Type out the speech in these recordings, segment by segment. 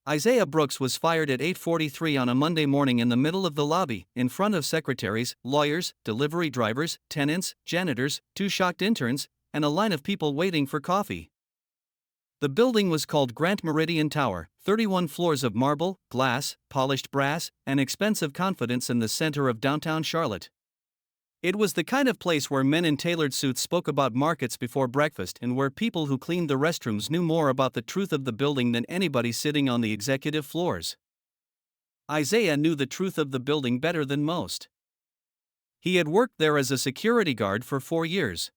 Isaiah Brooks was fired at 8:43 on a Monday morning in the middle of the lobby, in front of secretaries, lawyers, delivery drivers, tenants, janitors, two shocked interns, and a line of people waiting for coffee. The building was called Grant Meridian Tower, 31 floors of marble, glass, polished brass, and expensive confidence in the center of downtown Charlotte. It was the kind of place where men in tailored suits spoke about markets before breakfast and where people who cleaned the restrooms knew more about the truth of the building than anybody sitting on the executive floors. Isaiah knew the truth of the building better than most. He had worked there as a security guard for 4 years.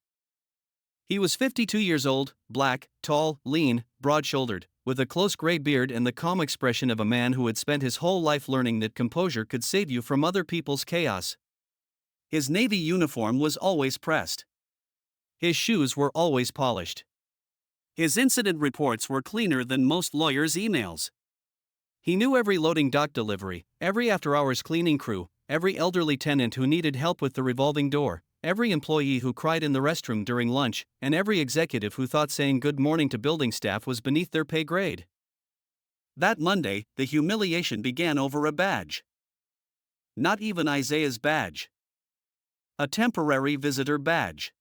He was 52 years old, black, tall, lean, broad-shouldered, with a close gray beard and the calm expression of a man who had spent his whole life learning that composure could save you from other people's chaos. His navy uniform was always pressed. His shoes were always polished. His incident reports were cleaner than most lawyers' emails. He knew every loading dock delivery, every after-hours cleaning crew, every elderly tenant who needed help with the revolving door, every employee who cried in the restroom during lunch, and every executive who thought saying good morning to building staff was beneath their pay grade. That Monday, the humiliation began over a badge. Not even Isaiah's badge. A temporary visitor badge.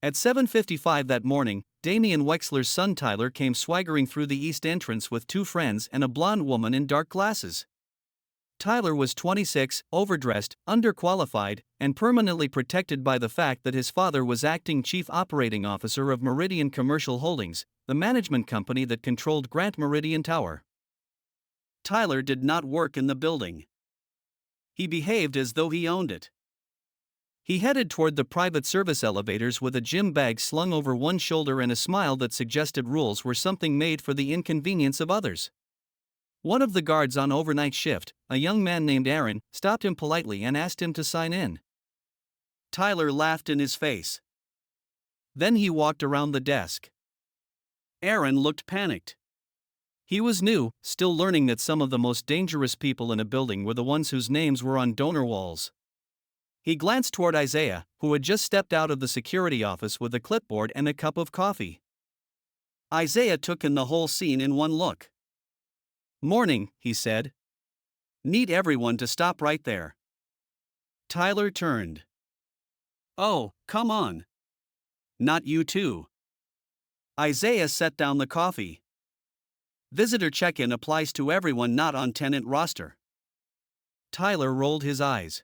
At 7:55 that morning, Damian Wexler's son Tyler came swaggering through the east entrance with two friends and a blonde woman in dark glasses. Tyler was 26, overdressed, underqualified, and permanently protected by the fact that his father was acting chief operating officer of Meridian Commercial Holdings, the management company that controlled Grant Meridian Tower. Tyler did not work in the building. He behaved as though he owned it. He headed toward the private service elevators with a gym bag slung over one shoulder and a smile that suggested rules were something made for the inconvenience of others. One of the guards on overnight shift, a young man named Aaron, stopped him politely and asked him to sign in. Tyler laughed in his face. Then he walked around the desk. Aaron looked panicked. He was new, still learning that some of the most dangerous people in a building were the ones whose names were on donor walls. He glanced toward Isaiah, who had just stepped out of the security office with a clipboard and a cup of coffee. Isaiah took in the whole scene in one look. "Morning," he said. "Need everyone to stop right there." Tyler turned. "Oh, come on. Not you too." Isaiah set down the coffee. "Visitor check-in applies to everyone not on tenant roster." Tyler rolled his eyes.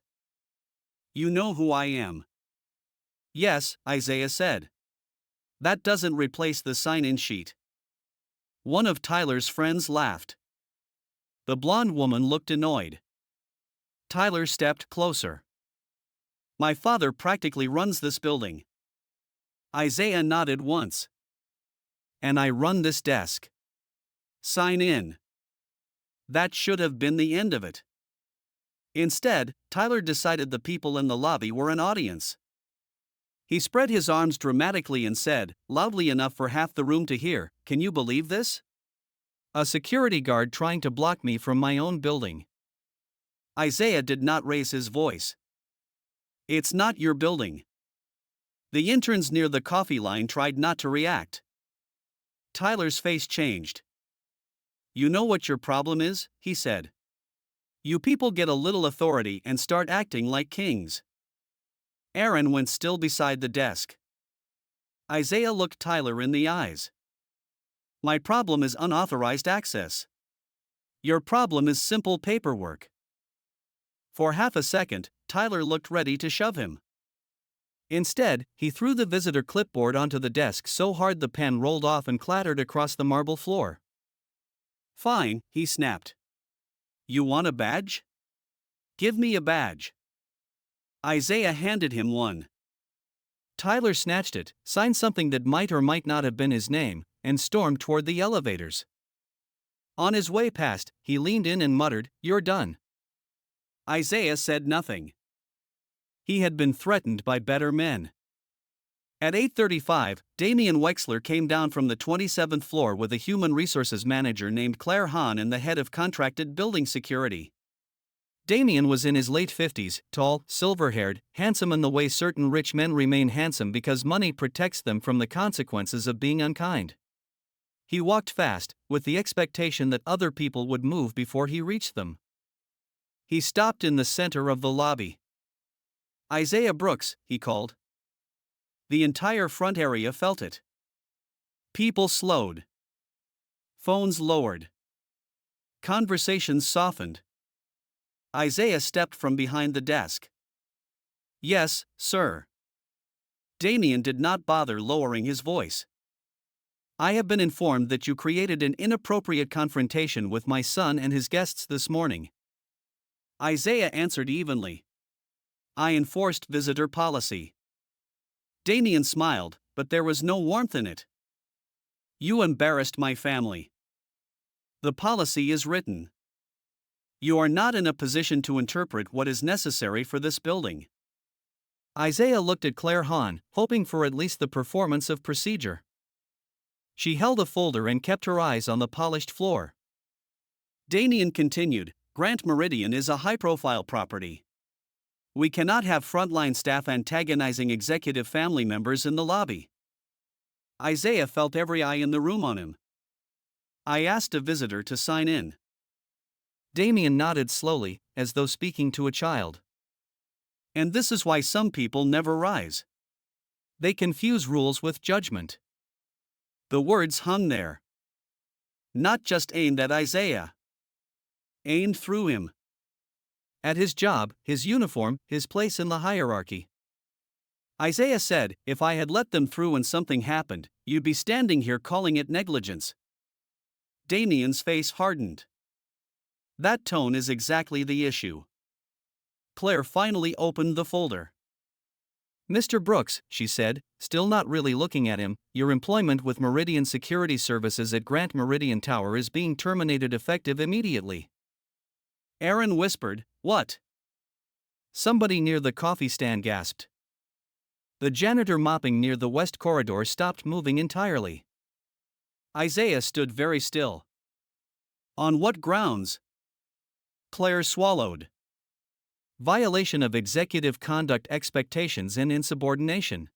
"You know who I am." "Yes," Isaiah said. "That doesn't replace the sign-in sheet." One of Tyler's friends laughed. The blonde woman looked annoyed. Tyler stepped closer. "My father practically runs this building." Isaiah nodded once. "And I run this desk. Sign in." That should have been the end of it. Instead, Tyler decided the people in the lobby were an audience. He spread his arms dramatically and said, loudly enough for half the room to hear, "Can you believe this? A security guard trying to block me from my own building." Isaiah did not raise his voice. "It's not your building." The interns near the coffee line tried not to react. Tyler's face changed. "You know what your problem is?" he said. "You people get a little authority and start acting like kings." Aaron went still beside the desk. Isaiah looked Tyler in the eyes. "My problem is unauthorized access. Your problem is simple paperwork." For half a second, Tyler looked ready to shove him. Instead, he threw the visitor clipboard onto the desk so hard the pen rolled off and clattered across the marble floor. "Fine," he snapped. "You want a badge? Give me a badge." Isaiah handed him one. Tyler snatched it, signed something that might or might not have been his name, and stormed toward the elevators. On his way past, he leaned in and muttered, "You're done." Isaiah said nothing. He had been threatened by better men. At 8:35, Damian Wexler came down from the 27th floor with a human resources manager named Claire Hahn and the head of contracted building security. Damian was in his late 50s, tall, silver-haired, handsome in the way certain rich men remain handsome because money protects them from the consequences of being unkind. He walked fast, with the expectation that other people would move before he reached them. He stopped in the center of the lobby. "Isaiah Brooks," he called. The entire front area felt it. People slowed. Phones lowered. Conversations softened. Isaiah stepped from behind the desk. "Yes, sir." Damien did not bother lowering his voice. "I have been informed that you created an inappropriate confrontation with my son and his guests this morning." Isaiah answered evenly. "I enforced visitor policy." Damien smiled, but there was no warmth in it. "You embarrassed my family. The policy is written. You are not in a position to interpret what is necessary for this building." Isaiah looked at Claire Hahn, hoping for at least the performance of procedure. She held a folder and kept her eyes on the polished floor. Damien continued, "Grant Meridian is a high-profile property. We cannot have frontline staff antagonizing executive family members in the lobby." Isaiah felt every eye in the room on him. "I asked a visitor to sign in." Damien nodded slowly, as though speaking to a child. "And this is why some people never rise. They confuse rules with judgment." The words hung there. Not just aimed at Isaiah. Aimed through him. At his job, his uniform, his place in the hierarchy. Isaiah said, "If I had let them through and something happened, you'd be standing here calling it negligence." Damien's face hardened. That tone is exactly the issue. Claire finally opened the folder. "Mr. Brooks," she said, still not really looking at him, "your employment with Meridian Security Services at Grant Meridian Tower is being terminated effective immediately." Aaron whispered, "What?" Somebody near the coffee stand gasped. The janitor mopping near the west corridor stopped moving entirely. Isaiah stood very still. "On what grounds?" Claire swallowed. "Violation of executive conduct expectations and insubordination."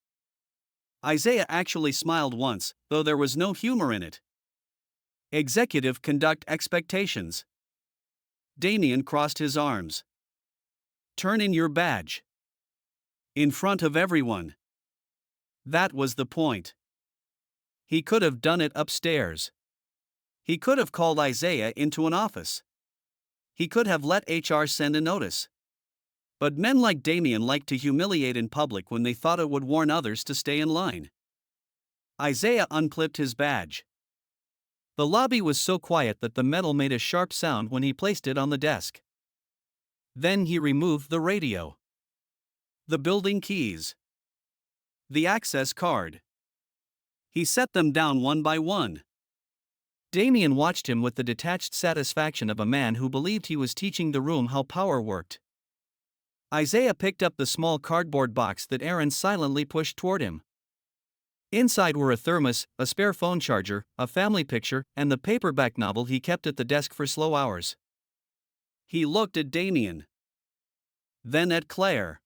Isaiah actually smiled once, though there was no humor in it. "Executive conduct expectations." Damien crossed his arms. "Turn in your badge." In front of everyone. That was the point. He could have done it upstairs. He could have called Isaiah into an office. He could have let HR send a notice. But men like Damien liked to humiliate in public when they thought it would warn others to stay in line. Isaiah unclipped his badge. The lobby was so quiet that the metal made a sharp sound when he placed it on the desk. Then he removed the radio, the building keys, the access card. He set them down one by one. Damien watched him with the detached satisfaction of a man who believed he was teaching the room how power worked. Isaiah picked up the small cardboard box that Aaron silently pushed toward him. Inside were a thermos, a spare phone charger, a family picture, and the paperback novel he kept at the desk for slow hours. He looked at Damien. Then at Claire.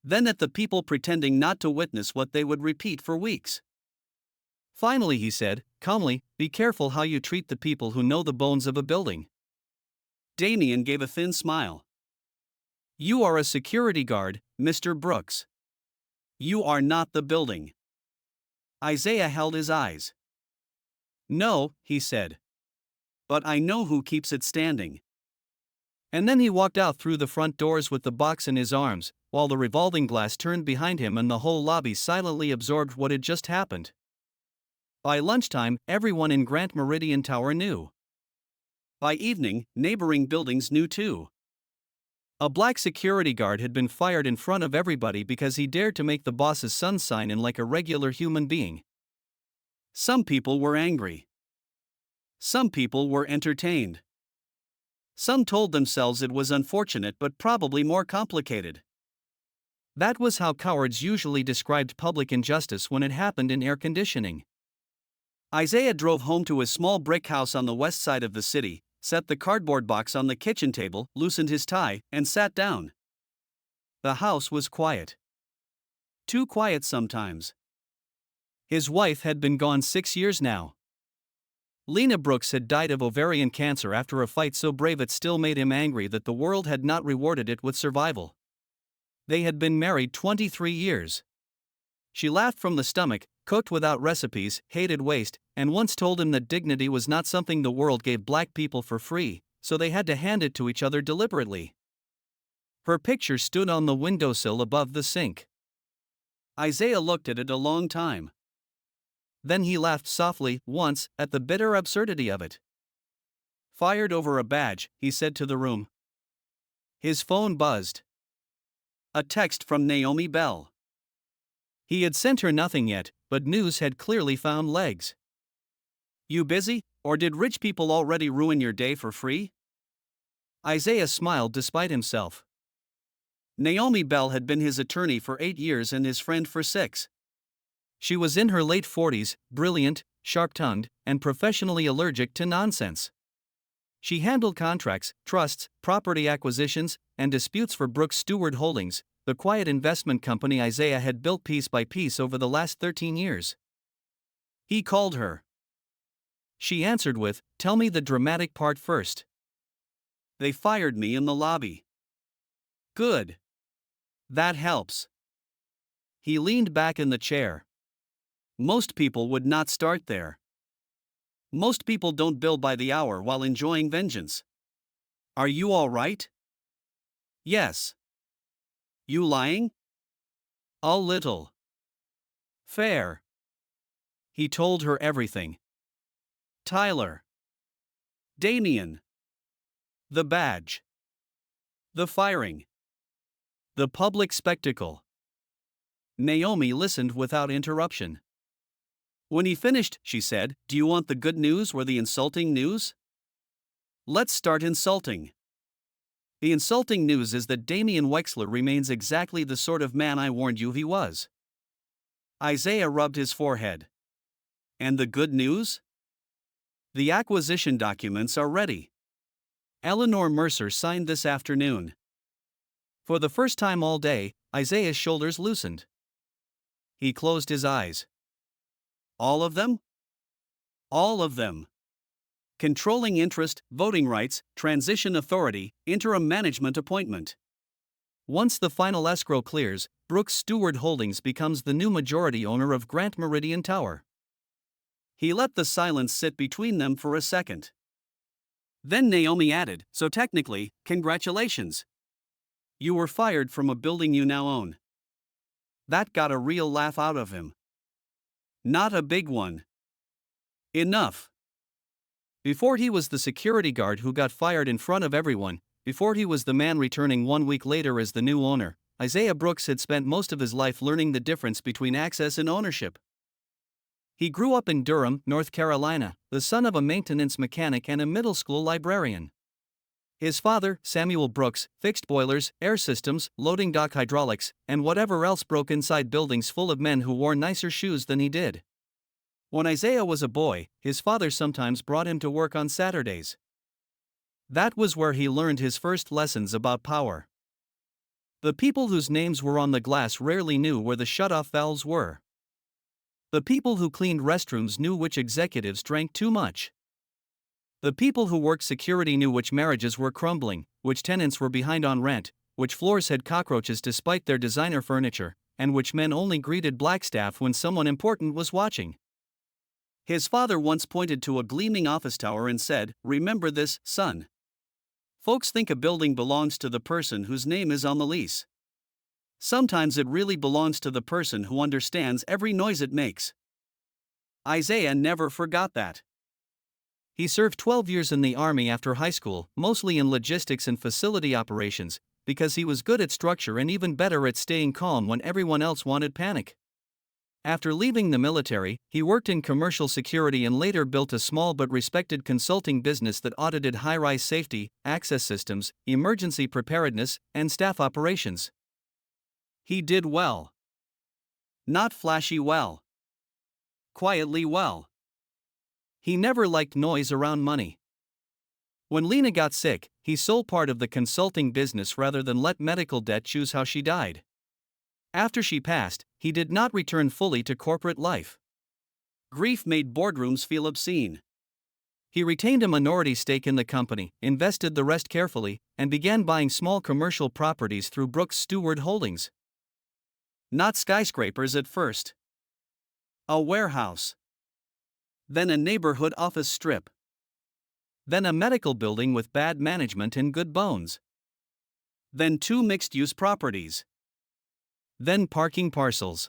Then at the people pretending not to witness what they would repeat for weeks. Finally he said, calmly, "Be careful how you treat the people who know the bones of a building." Damien gave a thin smile. "You are a security guard, Mr. Brooks. You are not the building." Isaiah held his eyes. "No," he said. "But I know who keeps it standing." And then he walked out through the front doors with the box in his arms, while the revolving glass turned behind him and the whole lobby silently absorbed what had just happened. By lunchtime, everyone in Grant Meridian Tower knew. By evening, neighboring buildings knew too. A black security guard had been fired in front of everybody because he dared to make the boss's son sign in like a regular human being. Some people were angry. Some people were entertained. Some told themselves it was unfortunate but probably more complicated. That was how cowards usually described public injustice when it happened in air conditioning. Isaiah drove home to his small brick house on the west side of the city, set the cardboard box on the kitchen table, loosened his tie, and sat down. The house was quiet. Too quiet sometimes. His wife had been gone 6 years now. Lena Brooks had died of ovarian cancer after a fight so brave it still made him angry that the world had not rewarded it with survival. They had been married 23 years. She laughed from the stomach, cooked without recipes, hated waste, and once told him that dignity was not something the world gave black people for free, so they had to hand it to each other deliberately. Her picture stood on the windowsill above the sink. Isaiah looked at it a long time. Then he laughed softly, once, at the bitter absurdity of it. "Fired over a badge," he said to the room. His phone buzzed. A text from Naomi Bell. He had sent her nothing yet, but news had clearly found legs. "You busy, or did rich people already ruin your day for free?" Isaiah smiled despite himself. Naomi Bell had been his attorney for 8 years and his friend for 6. She was in her late 40s, brilliant, sharp-tongued, and professionally allergic to nonsense. She handled contracts, trusts, property acquisitions, and disputes for Brooks Stewart Holdings, the quiet investment company Isaiah had built piece by piece over the last 13 years. He called her. She answered with, "Tell me the dramatic part first." "They fired me in the lobby." "Good. That helps." He leaned back in the chair. "Most people would not start there. Most people don't bill by the hour while enjoying vengeance. Are you all right?" "Yes." "You lying?" "A little." "Fair." He told her everything. Tyler. Damien. The badge. The firing. The public spectacle. Naomi listened without interruption. When he finished, she said, "Do you want the good news or the insulting news?" "Let's start insulting." "The insulting news is that Damien Wexler remains exactly the sort of man I warned you he was." Isaiah rubbed his forehead. "And the good news?" "The acquisition documents are ready. Eleanor Mercer signed this afternoon." For the first time all day, Isaiah's shoulders loosened. He closed his eyes. "All of them?" "All of them. Controlling interest, voting rights, transition authority, interim management appointment. Once the final escrow clears, Brooks Stewart Holdings becomes the new majority owner of Grant Meridian Tower." He let the silence sit between them for a second. Then Naomi added, "So technically, congratulations. You were fired from a building you now own." That got a real laugh out of him. Not a big one. Enough. Before he was the security guard who got fired in front of everyone, before he was the man returning 1 week later as the new owner, Isaiah Brooks had spent most of his life learning the difference between access and ownership. He grew up in Durham, North Carolina, the son of a maintenance mechanic and a middle school librarian. His father, Samuel Brooks, fixed boilers, air systems, loading dock hydraulics, and whatever else broke inside buildings full of men who wore nicer shoes than he did. When Isaiah was a boy, his father sometimes brought him to work on Saturdays. That was where he learned his first lessons about power. The people whose names were on the glass rarely knew where the shutoff valves were. The people who cleaned restrooms knew which executives drank too much. The people who worked security knew which marriages were crumbling, which tenants were behind on rent, which floors had cockroaches despite their designer furniture, and which men only greeted black staff when someone important was watching. His father once pointed to a gleaming office tower and said, "Remember this, son. Folks think a building belongs to the person whose name is on the lease. Sometimes it really belongs to the person who understands every noise it makes." Isaiah never forgot that. He served 12 years in the Army after high school, mostly in logistics and facility operations, because he was good at structure and even better at staying calm when everyone else wanted panic. After leaving the military, he worked in commercial security and later built a small but respected consulting business that audited high-rise safety, access systems, emergency preparedness, and staff operations. He did well. Not flashy well. Quietly well. He never liked noise around money. When Lena got sick, he sold part of the consulting business rather than let medical debt choose how she died. After she passed, he did not return fully to corporate life. Grief made boardrooms feel obscene. He retained a minority stake in the company, invested the rest carefully, and began buying small commercial properties through Brooks Stewart Holdings. Not skyscrapers at first. A warehouse. Then a neighborhood office strip. Then a medical building with bad management and good bones. Then 2 mixed-use properties. Then parking parcels.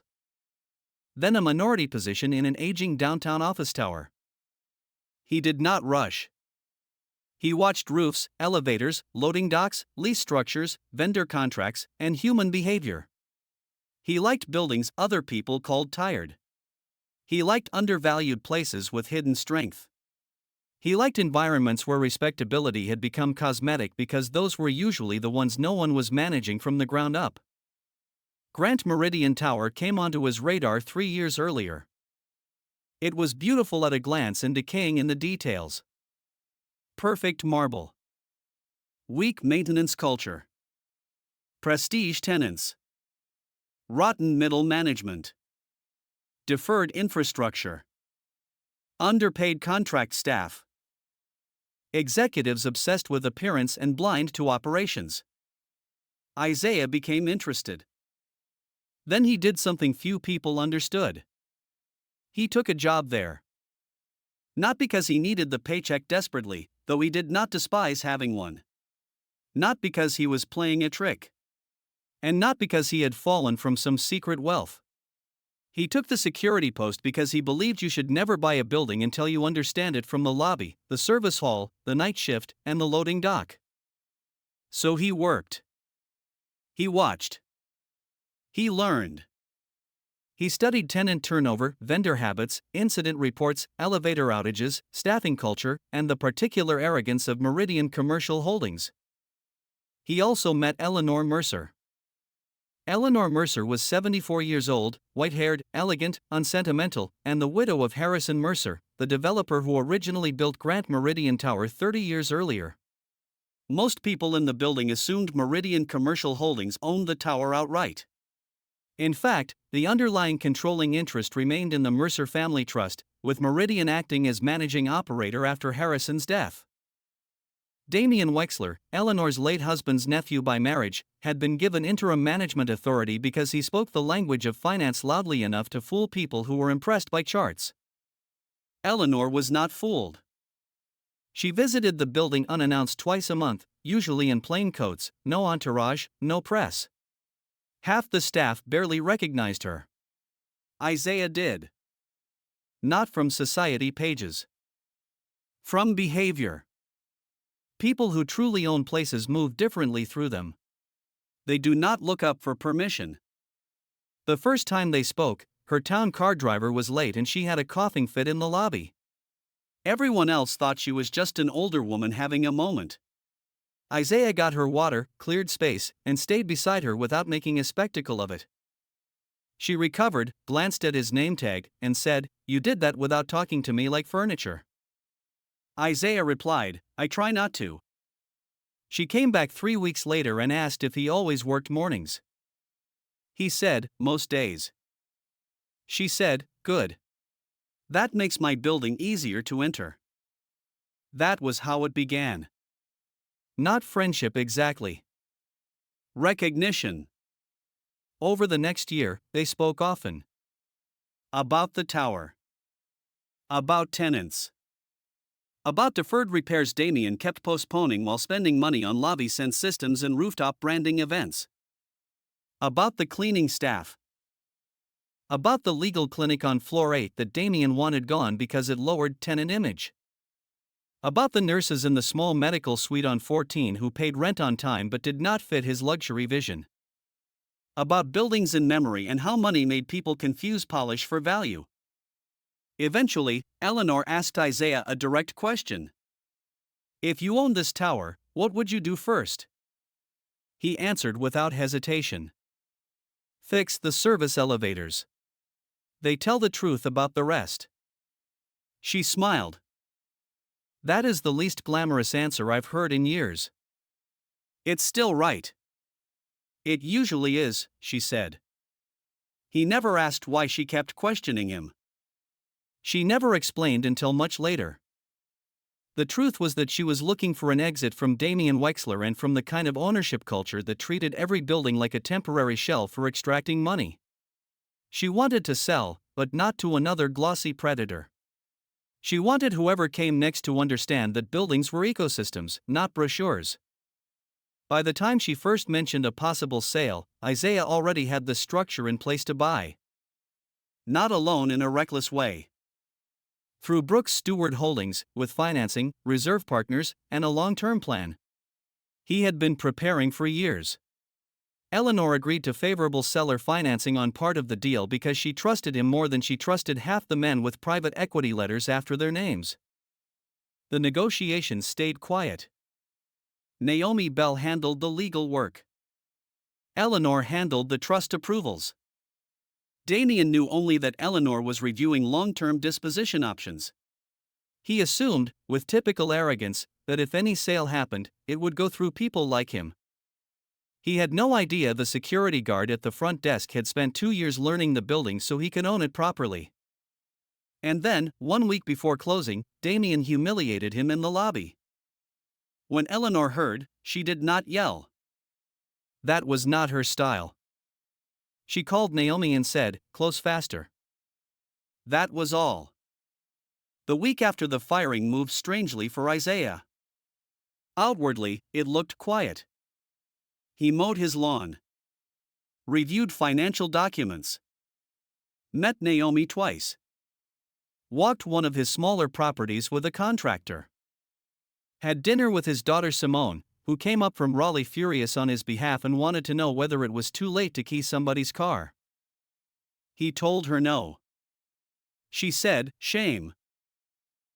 Then a minority position in an aging downtown office tower. He did not rush. He watched roofs, elevators, loading docks, lease structures, vendor contracts, and human behavior. He liked buildings other people called tired. He liked undervalued places with hidden strength. He liked environments where respectability had become cosmetic because those were usually the ones no one was managing from the ground up. Grand Meridian Tower came onto his radar 3 years earlier. It was beautiful at a glance and decaying in the details. Perfect marble. Weak maintenance culture. Prestige tenants. Rotten middle management. Deferred infrastructure. Underpaid contract staff. Executives obsessed with appearance and blind to operations. Isaiah became interested. Then he did something few people understood. He took a job there. Not because he needed the paycheck desperately, though he did not despise having one. Not because he was playing a trick. And not because he had fallen from some secret wealth. He took the security post because he believed you should never buy a building until you understand it from the lobby, the service hall, the night shift, and the loading dock. So he worked. He watched. He learned. He studied tenant turnover, vendor habits, incident reports, elevator outages, staffing culture, and the particular arrogance of Meridian Commercial Holdings. He also met Eleanor Mercer. Eleanor Mercer was 74 years old, white-haired, elegant, unsentimental, and the widow of Harrison Mercer, the developer who originally built Grand Meridian Tower 30 years earlier. Most people in the building assumed Meridian Commercial Holdings owned the tower outright. In fact, the underlying controlling interest remained in the Mercer Family Trust, with Meridian acting as managing operator after Harrison's death. Damian Wexler, Eleanor's late husband's nephew by marriage, had been given interim management authority because he spoke the language of finance loudly enough to fool people who were impressed by charts. Eleanor was not fooled. She visited the building unannounced twice a month, usually in plain coats, no entourage, no press. Half the staff barely recognized her. Isaiah did. Not from society pages. From behavior. People who truly own places move differently through them. They do not look up for permission. The first time they spoke, her town car driver was late and she had a coughing fit in the lobby. Everyone else thought she was just an older woman having a moment. Isaiah got her water, cleared space, and stayed beside her without making a spectacle of it. She recovered, glanced at his name tag, and said, "You did that without talking to me like furniture." Isaiah replied, "I try not to." She came back 3 weeks later and asked if he always worked mornings. He said, "Most days." She said, "Good. That makes my building easier to enter." That was how it began. Not friendship exactly. Recognition. Over the next year, they spoke often. About the tower. About tenants. About deferred repairs Damian kept postponing while spending money on lobby sense systems and rooftop branding events. About the cleaning staff. About the legal clinic on floor 8 that Damian wanted gone because it lowered tenant image. About the nurses in the small medical suite on 14 who paid rent on time but did not fit his luxury vision. About buildings in memory and how money made people confuse polish for value. Eventually, Eleanor asked Isaiah a direct question. "If you owned this tower, what would you do first?" He answered without hesitation. "Fix the service elevators. They tell the truth about the rest." She smiled. "That is the least glamorous answer I've heard in years." "It's still right." "It usually is," she said. He never asked why she kept questioning him. She never explained until much later. The truth was that she was looking for an exit from Damien Wexler and from the kind of ownership culture that treated every building like a temporary shell for extracting money. She wanted to sell, but not to another glossy predator. She wanted whoever came next to understand that buildings were ecosystems, not brochures. By the time she first mentioned a possible sale, Isaiah already had the structure in place to buy. Not alone in a reckless way. Through Brooks Stewart Holdings, with financing, reserve partners, and a long-term plan. He had been preparing for years. Eleanor agreed to favorable seller financing on part of the deal because she trusted him more than she trusted half the men with private equity letters after their names. The negotiations stayed quiet. Naomi Bell handled the legal work. Eleanor handled the trust approvals. Damien knew only that Eleanor was reviewing long-term disposition options. He assumed, with typical arrogance, that if any sale happened, it would go through people like him. He had no idea the security guard at the front desk had spent 2 years learning the building so he could own it properly. And then, 1 week before closing, Damien humiliated him in the lobby. When Eleanor heard, she did not yell. That was not her style. She called Naomi and said, "Close faster." That was all. The week after the firing moved strangely for Isaiah. Outwardly, it looked quiet. He mowed his lawn. Reviewed financial documents. Met Naomi twice. Walked one of his smaller properties with a contractor. Had dinner with his daughter Simone, who came up from Raleigh furious on his behalf and wanted to know whether it was too late to key somebody's car. He told her no. She said, "Shame."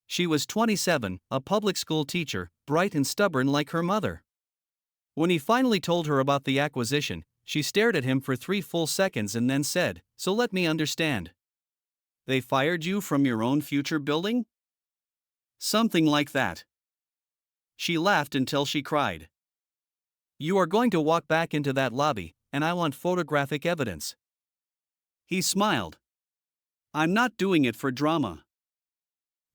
She was 27, a public school teacher, bright and stubborn like her mother. When he finally told her about the acquisition, she stared at him for 3 full seconds and then said, "So let me understand. They fired you from your own future building?" Something like that. She laughed until she cried. "You are going to walk back into that lobby, and I want photographic evidence." He smiled. "I'm not doing it for drama."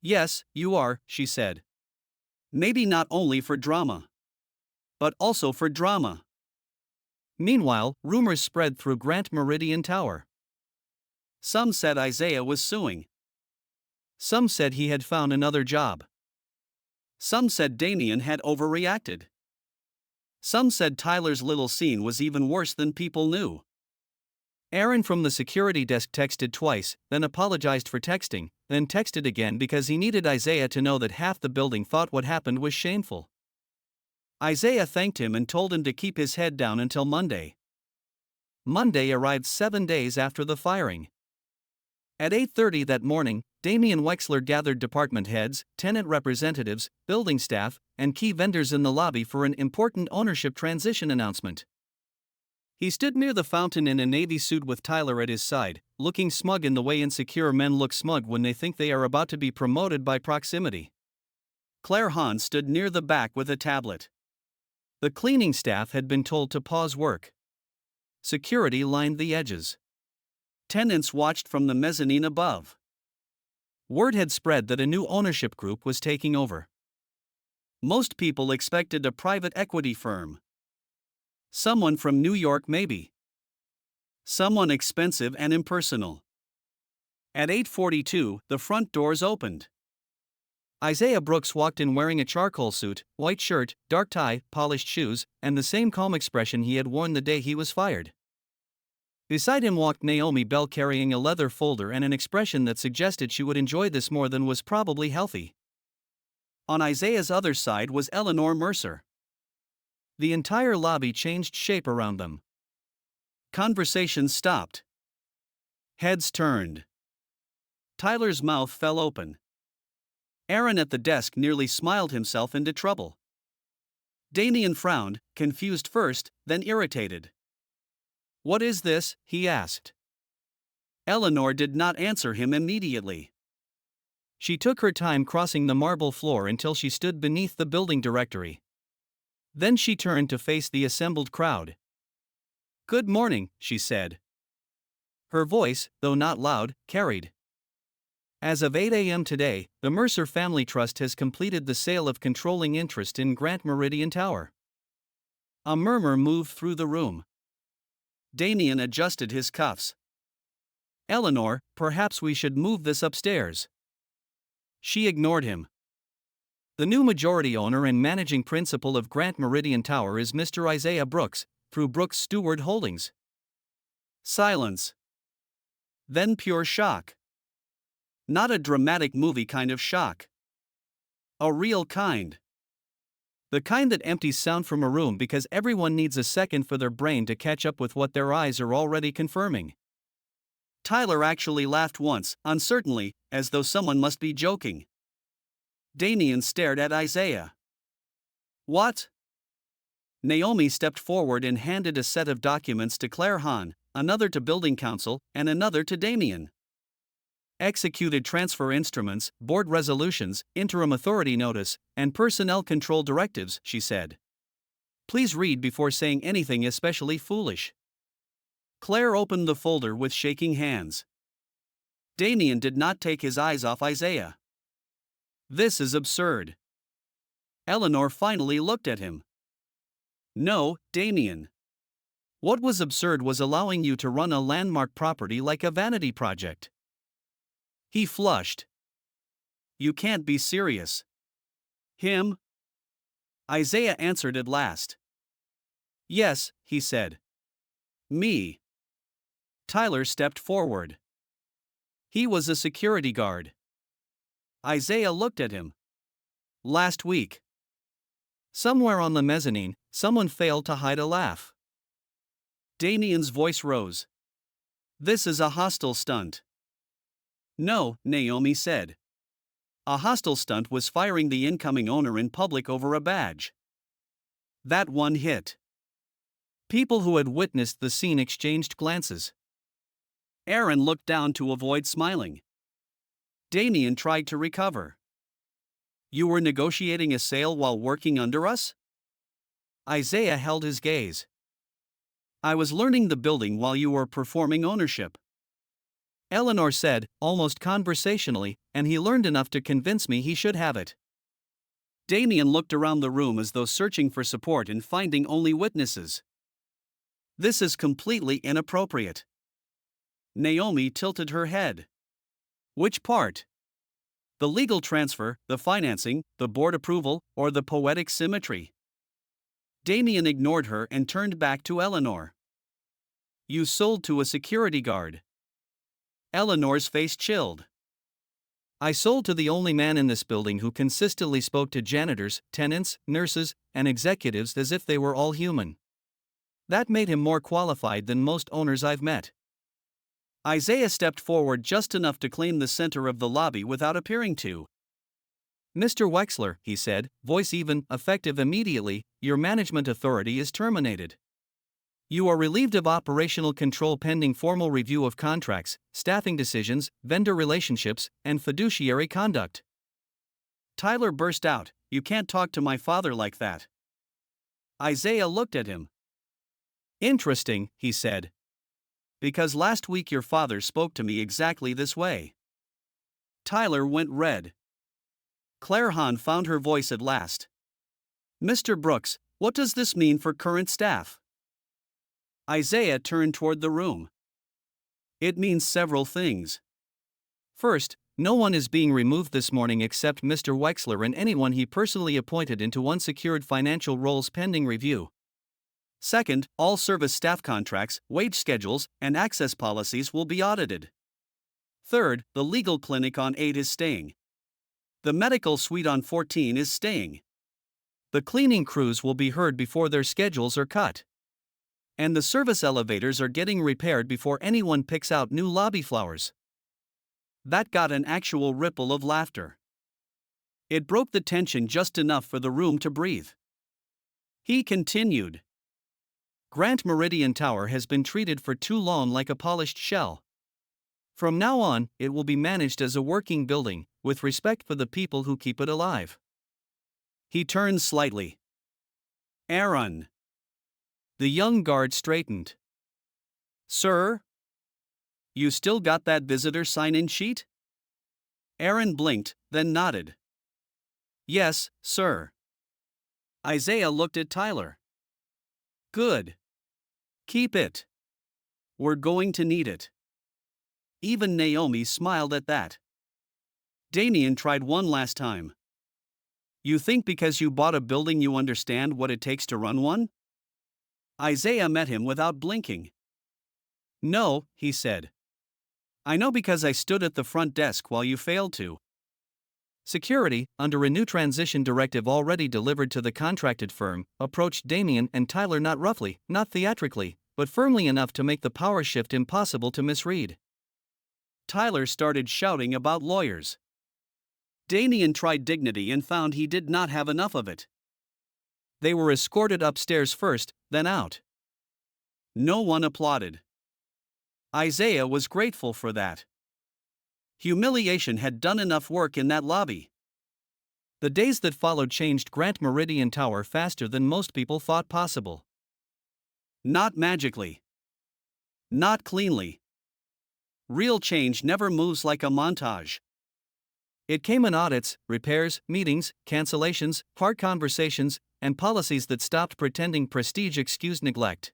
"Yes, you are," she said. "Maybe not only for drama, but also for drama." Meanwhile, rumors spread through Grant Meridian Tower. Some said Isaiah was suing. Some said he had found another job. Some said Damien had overreacted. Some said Tyler's little scene was even worse than people knew. Aaron from the security desk texted twice, then apologized for texting, then texted again because he needed Isaiah to know that half the building thought what happened was shameful. Isaiah thanked him and told him to keep his head down until Monday. Monday arrived 7 days after the firing. At 8:30 that morning, Damien Wexler gathered department heads, tenant representatives, building staff, and key vendors in the lobby for an important ownership transition announcement. He stood near the fountain in a navy suit with Tyler at his side, looking smug in the way insecure men look smug when they think they are about to be promoted by proximity. Claire Hahn stood near the back with a tablet. The cleaning staff had been told to pause work. Security lined the edges. Tenants watched from the mezzanine above. Word had spread that a new ownership group was taking over. Most people expected a private equity firm. Someone from New York, maybe. Someone expensive and impersonal. At 8:42, the front doors opened. Isaiah Brooks walked in wearing a charcoal suit, white shirt, dark tie, polished shoes, and the same calm expression he had worn the day he was fired. Beside him walked Naomi Bell carrying a leather folder and an expression that suggested she would enjoy this more than was probably healthy. On Isaiah's other side was Eleanor Mercer. The entire lobby changed shape around them. Conversation stopped. Heads turned. Tyler's mouth fell open. Aaron at the desk nearly smiled himself into trouble. Damien frowned, confused first, then irritated. "What is this?" he asked. Eleanor did not answer him immediately. She took her time crossing the marble floor until she stood beneath the building directory. Then she turned to face the assembled crowd. "Good morning," she said. Her voice, though not loud, carried. As of 8 a.m. today, the Mercer Family Trust has completed the sale of controlling interest in Grant Meridian Tower. A murmur moved through the room. Damien adjusted his cuffs. Eleanor, perhaps we should move this upstairs. She ignored him. The new majority owner and managing principal of Grant Meridian Tower is Mr. Isaiah Brooks, through Brooks Stewart Holdings. Silence. Then pure shock. Not a dramatic movie kind of shock. A real kind. The kind that empties sound from a room because everyone needs a second for their brain to catch up with what their eyes are already confirming. Tyler actually laughed once, uncertainly, as though someone must be joking. Damien stared at Isaiah. What? Naomi stepped forward and handed a set of documents to Claire Hahn, another to Building Council, and another to Damien. Executed transfer instruments, board resolutions, interim authority notice, and personnel control directives, she said. Please read before saying anything especially foolish. Claire opened the folder with shaking hands. Damien did not take his eyes off Isaiah. This is absurd. Eleanor finally looked at him. No, Damien. What was absurd was allowing you to run a landmark property like a vanity project. He flushed. You can't be serious. Him? Isaiah answered at last. Yes, he said. Me. Tyler stepped forward. He was a security guard. Isaiah looked at him. Last week. Somewhere on the mezzanine, someone failed to hide a laugh. Damien's voice rose. This is a hostile stunt. No, Naomi said. A hostile stunt was firing the incoming owner in public over a badge. That one hit. People who had witnessed the scene exchanged glances. Aaron looked down to avoid smiling. Damien tried to recover. You were negotiating a sale while working under us? Isaiah held his gaze. I was learning the building while you were performing ownership. Eleanor said, almost conversationally, and he learned enough to convince me he should have it. Damien looked around the room as though searching for support and finding only witnesses. This is completely inappropriate. Naomi tilted her head. Which part? The legal transfer, the financing, the board approval, or the poetic symmetry? Damien ignored her and turned back to Eleanor. You sold to a security guard. Eleanor's face chilled. I sold to the only man in this building who consistently spoke to janitors, tenants, nurses, and executives as if they were all human. That made him more qualified than most owners I've met. Isaiah stepped forward just enough to claim the center of the lobby without appearing to. Mr. Wexler, he said, voice even, effective immediately, your management authority is terminated. You are relieved of operational control pending formal review of contracts, staffing decisions, vendor relationships, and fiduciary conduct. Tyler burst out, You can't talk to my father like that. Isaiah looked at him. Interesting, he said. Because last week your father spoke to me exactly this way. Tyler went red. Claire Hahn found her voice at last. Mr. Brooks, what does this mean for current staff? Isaiah turned toward the room. It means several things. First, no one is being removed this morning except Mr. Wexler and anyone he personally appointed into unsecured financial roles pending review. Second, all service staff contracts, wage schedules, and access policies will be audited. Third, the legal clinic on 8 is staying. The medical suite on 14 is staying. The cleaning crews will be heard before their schedules are cut. And the service elevators are getting repaired before anyone picks out new lobby flowers. That got an actual ripple of laughter. It broke the tension just enough for the room to breathe. He continued. Grant Meridian Tower has been treated for too long like a polished shell. From now on, it will be managed as a working building, with respect for the people who keep it alive. He turned slightly. Aaron. The young guard straightened. Sir? You still got that visitor sign-in sheet? Aaron blinked, then nodded. Yes, sir. Isaiah looked at Tyler. Good. Keep it. We're going to need it. Even Naomi smiled at that. Damien tried one last time. You think because you bought a building you understand what it takes to run one? Isaiah met him without blinking. No, he said. I know because I stood at the front desk while you failed to. Security, under a new transition directive already delivered to the contracted firm, approached Damien and Tyler not roughly, not theatrically, but firmly enough to make the power shift impossible to misread. Tyler started shouting about lawyers. Damien tried dignity and found he did not have enough of it. They were escorted upstairs first, then out. No one applauded. Isaiah was grateful for that. Humiliation had done enough work in that lobby. The days that followed changed Grand Meridian Tower faster than most people thought possible. Not magically. Not cleanly. Real change never moves like a montage. It came in audits, repairs, meetings, cancellations, hard conversations, and policies that stopped pretending prestige excused neglect.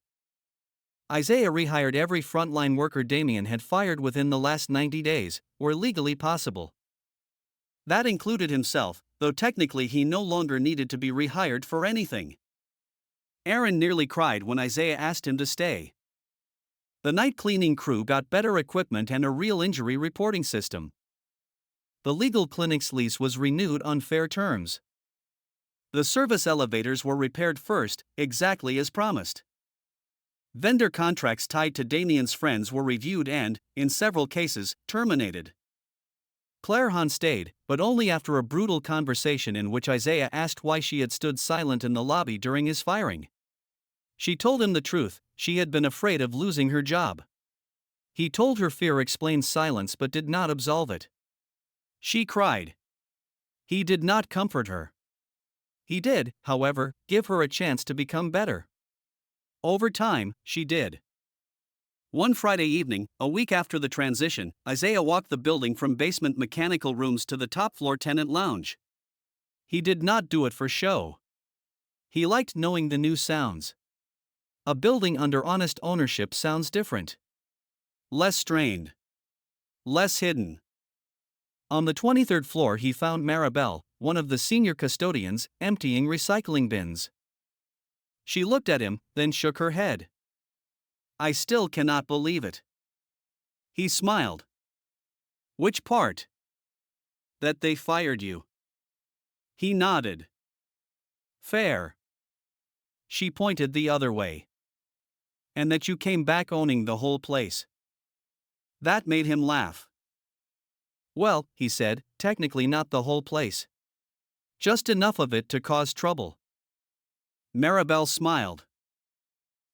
Isaiah rehired every frontline worker Damien had fired within the last 90 days, where legally possible. That included himself, though technically he no longer needed to be rehired for anything. Aaron nearly cried when Isaiah asked him to stay. The night cleaning crew got better equipment and a real injury reporting system. The legal clinic's lease was renewed on fair terms. The service elevators were repaired first, exactly as promised. Vendor contracts tied to Damien's friends were reviewed and, in several cases, terminated. Claire Hahn stayed, but only after a brutal conversation in which Isaiah asked why she had stood silent in the lobby during his firing. She told him the truth, she had been afraid of losing her job. He told her fear explained silence but did not absolve it. She cried. He did not comfort her. He did, however, give her a chance to become better. Over time, she did. One Friday evening, a week after the transition, Isaiah walked the building from basement mechanical rooms to the top floor tenant lounge. He did not do it for show. He liked knowing the new sounds. A building under honest ownership sounds different. Less strained. Less hidden. On the 23rd floor he found Maribel, one of the senior custodians, emptying recycling bins. She looked at him, then shook her head. I still cannot believe it. He smiled. Which part? That they fired you. He nodded. Fair. She pointed the other way. And that you came back owning the whole place. That made him laugh. Well, he said, technically not the whole place. Just enough of it to cause trouble. Maribel smiled.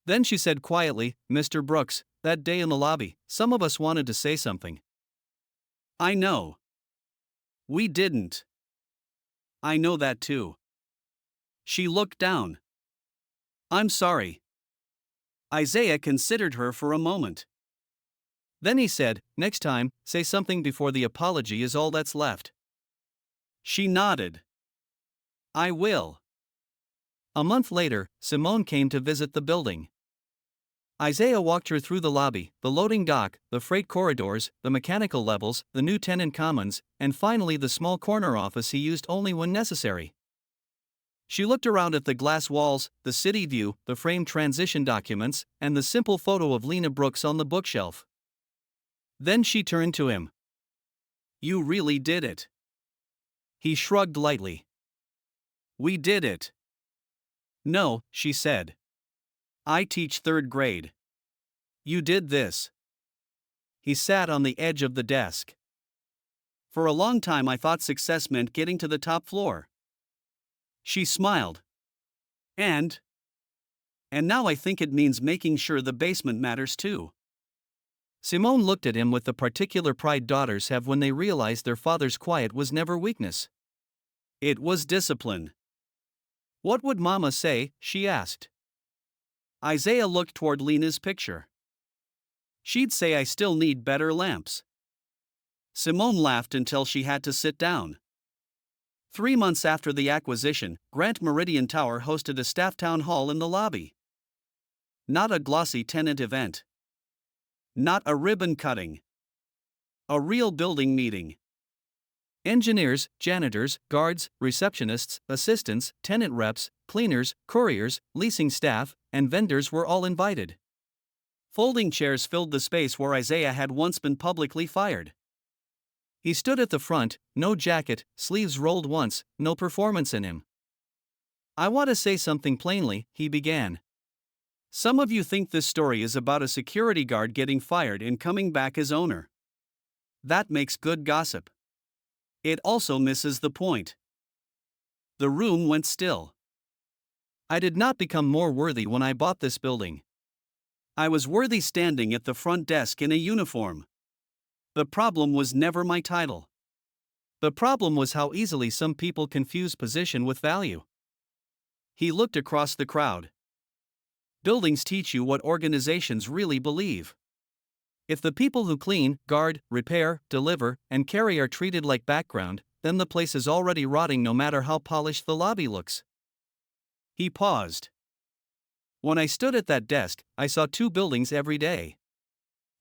Then she said quietly, Mr. Brooks, that day in the lobby, some of us wanted to say something. I know. We didn't. I know that too. She looked down. I'm sorry. Isaiah considered her for a moment. Then he said, next time, say something before the apology is all that's left. She nodded. I will. A month later, Simone came to visit the building. Isaiah walked her through the lobby, the loading dock, the freight corridors, the mechanical levels, the new tenant commons, and finally the small corner office he used only when necessary. She looked around at the glass walls, the city view, the framed transition documents, and the simple photo of Lena Brooks on the bookshelf. Then she turned to him. You really did it. He shrugged lightly. We did it. No, she said. I teach third grade. You did this. He sat on the edge of the desk. For a long time I thought success meant getting to the top floor. She smiled. And now I think it means making sure the basement matters too. Simone looked at him with the particular pride daughters have when they realize their father's quiet was never weakness. It was discipline. What would Mama say? She asked. Isaiah looked toward Lena's picture. She'd say I still need better lamps. Simone laughed until she had to sit down. 3 months after the acquisition, Grant Meridian Tower hosted a staff town hall in the lobby. Not a glossy tenant event. Not a ribbon cutting. A real building meeting. Engineers, janitors, guards, receptionists, assistants, tenant reps, cleaners, couriers, leasing staff, and vendors were all invited. Folding chairs filled the space where Isaiah had once been publicly fired. He stood at the front, no jacket, sleeves rolled once, no performance in him. "I want to say something plainly," he began. "Some of you think this story is about a security guard getting fired and coming back as owner. That makes good gossip. It also misses the point." The room went still. I did not become more worthy when I bought this building. I was worthy standing at the front desk in a uniform. The problem was never my title. The problem was how easily some people confuse position with value. He looked across the crowd. Buildings teach you what organizations really believe. If the people who clean, guard, repair, deliver, and carry are treated like background, then the place is already rotting no matter how polished the lobby looks. He paused. When I stood at that desk, I saw two buildings every day.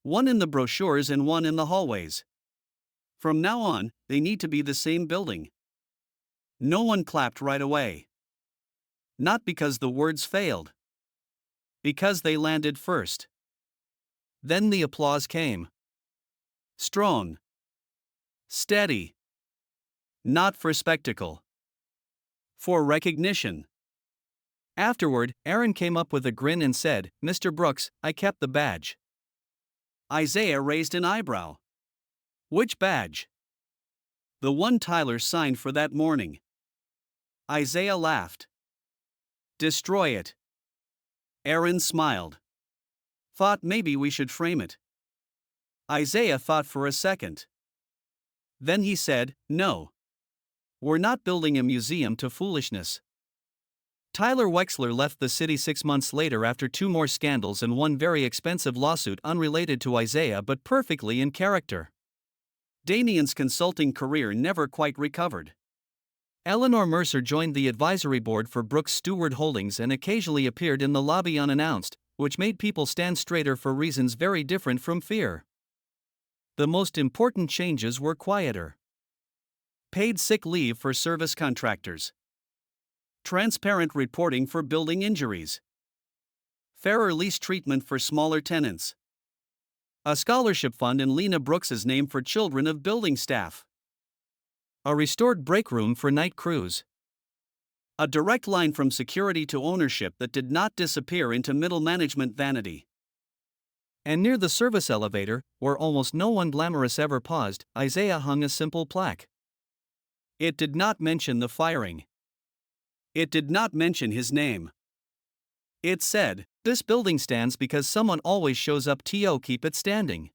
One in the brochures and one in the hallways. From now on, they need to be the same building. No one clapped right away. Not because the words failed. Because they landed first. Then the applause came. Strong. Steady. Not for spectacle. For recognition. Afterward, Aaron came up with a grin and said, "Mr. Brooks, I kept the badge." Isaiah raised an eyebrow. "Which badge?" "The one Tyler signed for that morning." Isaiah laughed. "Destroy it." Aaron smiled. "Thought maybe we should frame it." Isaiah thought for a second. Then he said, "No. We're not building a museum to foolishness." Tyler Wexler left the city 6 months later after 2 more scandals and one very expensive lawsuit unrelated to Isaiah but perfectly in character. Danian's consulting career never quite recovered. Eleanor Mercer joined the advisory board for Brooks Stewart Holdings and occasionally appeared in the lobby unannounced, which made people stand straighter for reasons very different from fear. The most important changes were quieter. Paid sick leave for service contractors. Transparent reporting for building injuries. Fairer lease treatment for smaller tenants. A scholarship fund in Lena Brooks's name for children of building staff. A restored break room for night crews. A direct line from security to ownership that did not disappear into middle management vanity. And near the service elevator, where almost no one glamorous ever paused, Isaiah hung a simple plaque. It did not mention the firing. It did not mention his name. It said, "This building stands because someone always shows up to keep it standing."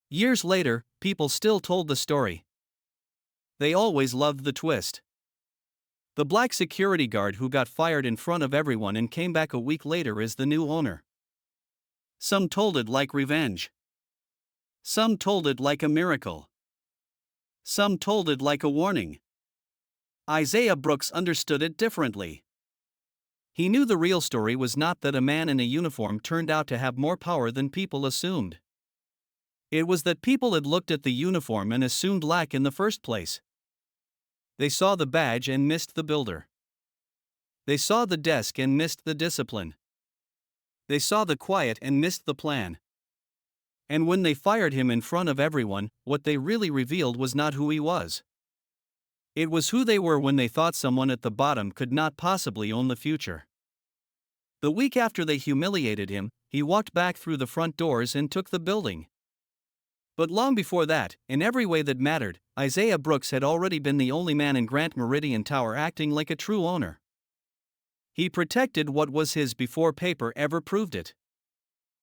Years later, people still told the story. They always loved the twist. The black security guard who got fired in front of everyone and came back a week later is the new owner. Some told it like revenge. Some told it like a miracle. Some told it like a warning. Isaiah Brooks understood it differently. He knew the real story was not that a man in a uniform turned out to have more power than people assumed. It was that people had looked at the uniform and assumed lack in the first place. They saw the badge and missed the builder. They saw the desk and missed the discipline. They saw the quiet and missed the plan. And when they fired him in front of everyone, what they really revealed was not who he was. It was who they were when they thought someone at the bottom could not possibly own the future. The week after they humiliated him, he walked back through the front doors and took the building. But long before that, in every way that mattered, Isaiah Brooks had already been the only man in Grant Meridian Tower acting like a true owner. He protected what was his before paper ever proved it.